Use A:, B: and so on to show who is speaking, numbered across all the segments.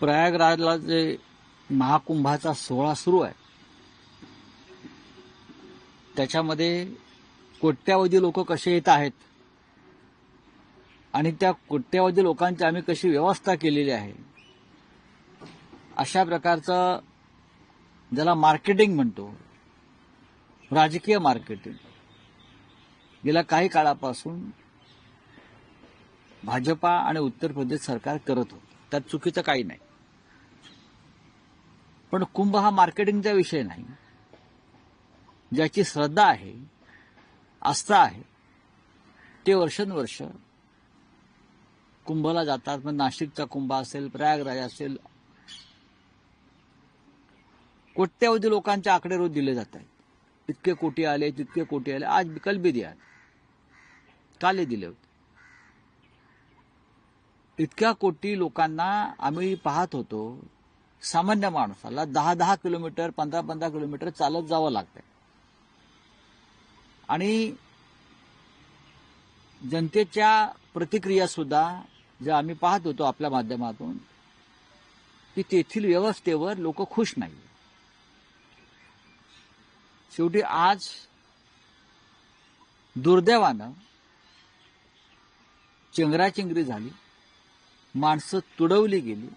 A: प्रयागराजला जे महाकुंभाचा सोहळा सुरू आहे त्याच्यामध्ये कोट्यावधी लोक कसे येत आहेत आणि त्या कोट्यावधी लोकांची आम्ही कशी व्यवस्था केलेली आहे अशा प्रकारचं ज्याला मार्केटिंग म्हणतो, राजकीय मार्केटिंग गेल्या काही काळापासून भाजपा आणि उत्तर प्रदेश सरकार करत होतं. त्यात चुकीचं काही नाही, पण कुंभ हा मार्केटिंगचा विषय नाही. ज्याची श्रद्धा आहे, आस्था आहे, ते वर्षानुवर्ष कुंभला जातात. मग नाशिकचा कुंभ असेल, प्रयागराज असेल, कोट्यावधी लोकांचे आकडे रोज दिले जात आहेत. इतके कोटी आले, तितके कोटी आले. आज कल भी दिया, काले दिले होते. इतक्या कोटी लोकांना आम्ही पाहत होतो. सामान्य माणसाला 10-10 किलोमीटर, 15-15 किलोमीटर चालत जावं लागतंय आणि जनतेच्या प्रतिक्रिया सुद्धा ज्या आम्ही पाहत होतो आपल्या माध्यमातून, की तेथील व्यवस्थेवर लोक खुश नाही. शेवटी आज दुर्दैवानं चेंगराचेंगरी झाली, माणसं तुडवली गेली,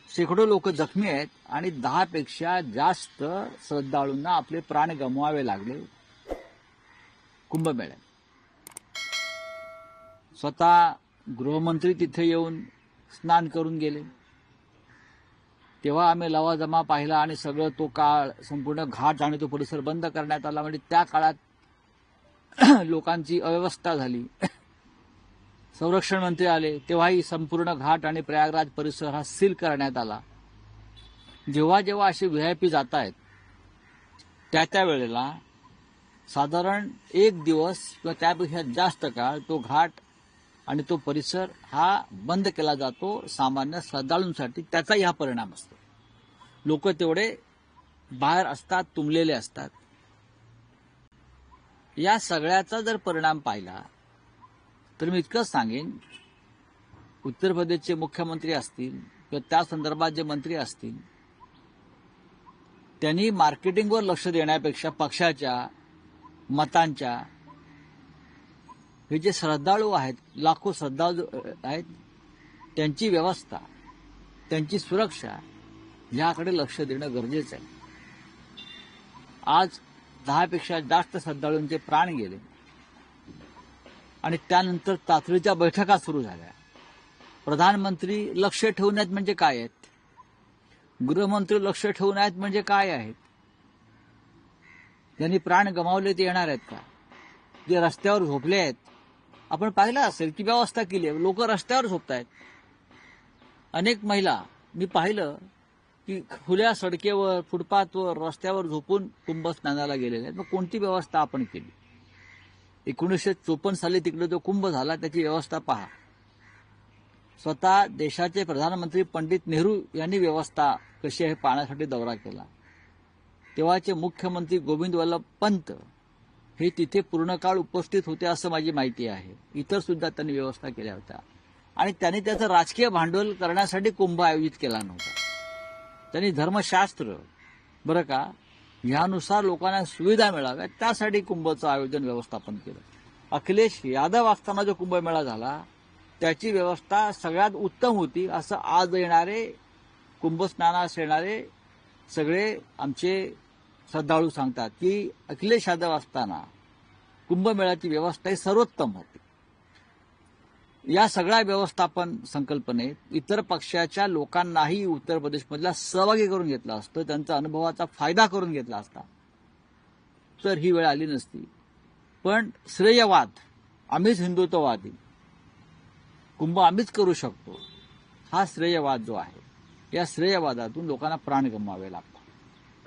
A: शेकडो लोक जखमी आहेत आणि 10 पेक्षा जास्त श्रद्धाळूंना आपले प्राण गमवावे लागले कुंभमेळ्यात. स्वतः गृहमंत्री तिथे येऊन स्नान करून गेले. तेव्हा आम्ही लवाजमा पाहिला आणि सगळं तो काळ संपूर्ण घाट आणि तो परिसर बंद करण्यात आला. म्हणजे त्या काळात लोकांची अव्यवस्था झाली. संरक्षण मंत्री आले तेव्हाही संपूर्ण घाट आणि प्रयागराज परिसर हा सील करण्यात आला. जेव्हा जेव्हा असे व्हीआयपी जात आहेत त्या वेळेला साधारण 1 दिवस किंवा त्यापेक्षा जास्त काळ तो घाट आणि तो परिसर हा बंद केला जातो सामान्य श्रद्धाळूंसाठी. त्याचाही हा परिणाम असतो. लोक तेवढे बाहेर असतात, तुंबलेले असतात. या सगळ्याचा जर परिणाम पाहिला तर मी इतकंच सांगेन, उत्तर प्रदेशचे मुख्यमंत्री असतील किंवा त्या संदर्भात जे मंत्री असतील त्यांनी मार्केटिंगवर लक्ष देण्यापेक्षा पक्षाच्या मतांच्या, हे जे श्रद्धाळू आहेत, लाखो श्रद्धाळू आहेत, त्यांची व्यवस्था, त्यांची सुरक्षा याकडे लक्ष देणं गरजेचं आहे. आज 10 पेक्षा जास्त श्रद्धाळूंचे प्राण गेले आणि त्यानंतर तातडीच्या बैठका सुरू झाल्या. प्रधानमंत्री लक्ष ठेवून आहेत म्हणजे काय आहेत, गृहमंत्री लक्ष ठेवून आहेत म्हणजे काय आहेत. ज्यांनी प्राण गमावले ते येणार आहेत का? जे रस्त्यावर झोपले आहेत, आपण पाहिलं असेल की व्यवस्था केली आहे, लोक रस्त्यावर झोपत आहेत. अनेक महिला मी पाहिलं की खुल्या सडकेवर, फुटपाथवर, रस्त्यावर झोपून कुंभ स्नानाला गेलेले आहेत. मग कोणती व्यवस्था आपण केली? 1954 साली तिकडे जो कुंभ झाला त्याची व्यवस्था पहा. स्वतः देशाचे प्रधानमंत्री पंडित नेहरू यांनी व्यवस्था कशी आहे पाहण्यासाठी दौरा केला. तेव्हाचे मुख्यमंत्री गोविंद वल्लभ पंत हे तिथे पूर्ण काळ उपस्थित होते असं माझी माहिती आहे. इतर सुद्धा त्यांनी व्यवस्था केल्या होत्या आणि त्यांनी त्याचं राजकीय भांडवल करण्यासाठी कुंभ आयोजित केला नव्हता. त्यांनी धर्मशास्त्र बरं का ह्यानुसार लोकांना सुविधा मिळाव्यात त्यासाठी कुंभचं आयोजन व्यवस्थापन केलं. अखिलेश यादव असताना जो कुंभमेळा झाला त्याची व्यवस्था सगळ्यात उत्तम होती असं आज येणारे कुंभस्नानास येणारे सगळे आमचे श्रद्धाळू सांगतात की अखिलेश यादव असताना कुंभमेळ्याची व्यवस्था ही सर्वोत्तम होती. या सगळ्या व्यवस्थापन संकल्पनेत इतर पक्षाच्या लोकांनाही उत्तर प्रदेशमधला सहभागी करून घेतला असतं, त्यांचा अनुभवाचा फायदा करून घेतला असता तर ही वेळ आली नसती. पण श्रेयवाद, आम्हीच हिंदुत्ववादी, कुंभ आम्हीच करू शकतो, हा श्रेयवाद जो आहे या श्रेयवादातून लोकांना प्राण गमवावे लागतात.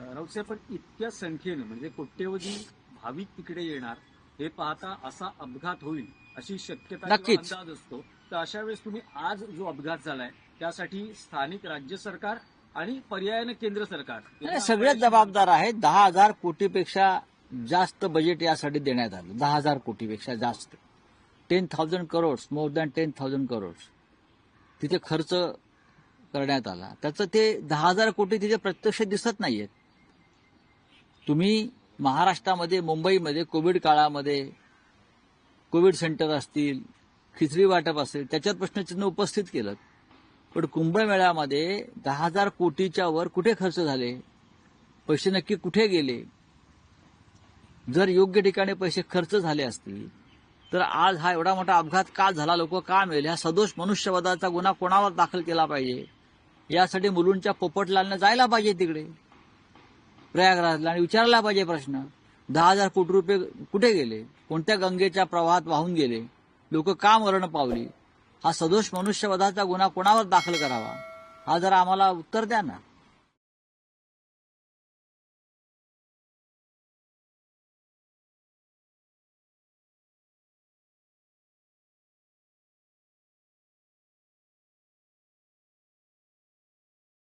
B: राऊतसाहेब, पण इतक्या संख्येनं म्हणजे कोट्यवधी भाविक तिकडे येणार हे पाहता असा अपघात होईल अशी शक्यता
A: नक्कीच
B: अंदाज असतो. तर अशा वेळेस तुम्ही आज जो अपघात झालाय त्यासाठी स्थानिक राज्य सरकार आणि पर्यायाने केंद्र सरकार
A: सगळेच जबाबदार आहेत. 10,000 कोटीपेक्षा जास्त बजेट यासाठी देण्यात आलं. 10,000 कोटीपेक्षा जास्त, 10,000 करोड्स, मोर दॅन 10,000 करोड्स. तिथे खर्च करण्यात आला, त्याचं ते 10,000 कोटी तिथे प्रत्यक्ष दिसत नाहीयेत. तुम्ही महाराष्ट्रामध्ये, मुंबईमध्ये कोविड काळामध्ये कोविड सेंटर असतील, खिचडी वाटप असेल, त्याच्यावर प्रश्नचिन्ह उपस्थित केलं. पण कुंभमेळ्यामध्ये 10,000 कोटीच्या वर कुठे खर्च झाले, पैसे नक्की कुठे गेले? जर योग्य ठिकाणी पैसे खर्च झाले असतील तर आज हा एवढा मोठा अपघात का झाला, लोक का मेले, हा सदोष मनुष्यवधाचा गुन्हा कोणावर दाखल केला पाहिजे? यासाठी मुलुंडच्या पोपटलालनं जायला पाहिजे तिकडे प्रयागराजला आणि विचारला पाहिजे प्रश्न, 10,000 कोटी रुपये कुठे गेले, कोणत्या गंगेच्या प्रवाहात वाहून गेले, लोक का मरण पावली? हा सदोष मनुष्यवधाचा गुन्हा कोणावर दाखल करावा, हा जरा आम्हाला उत्तर द्या ना.